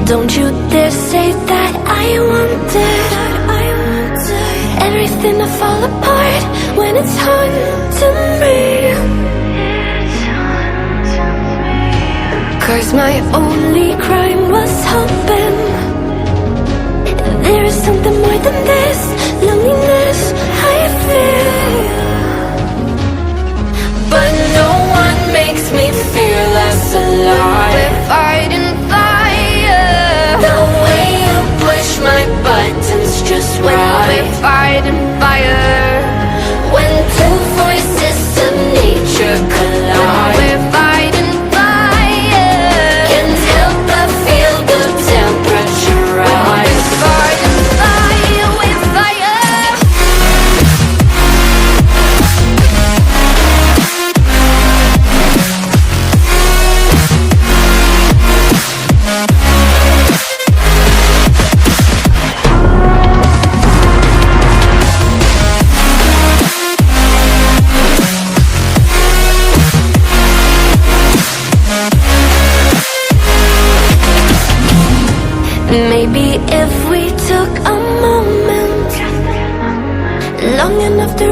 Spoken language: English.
Don't you dare say that I wanted everything to fall apart when it's haunting me. 'Cause my only crime was hoping there is something more than this loneliness I feel. But no one makes me feel less alive. We're fighting fire. The way you push my buttons just right. We're fighting fire. When two voices of nature collide. We're fighting fire. Can't help but feel the temperature rise. We're fighting fire. We're fire. Maybe if we took a moment long enough to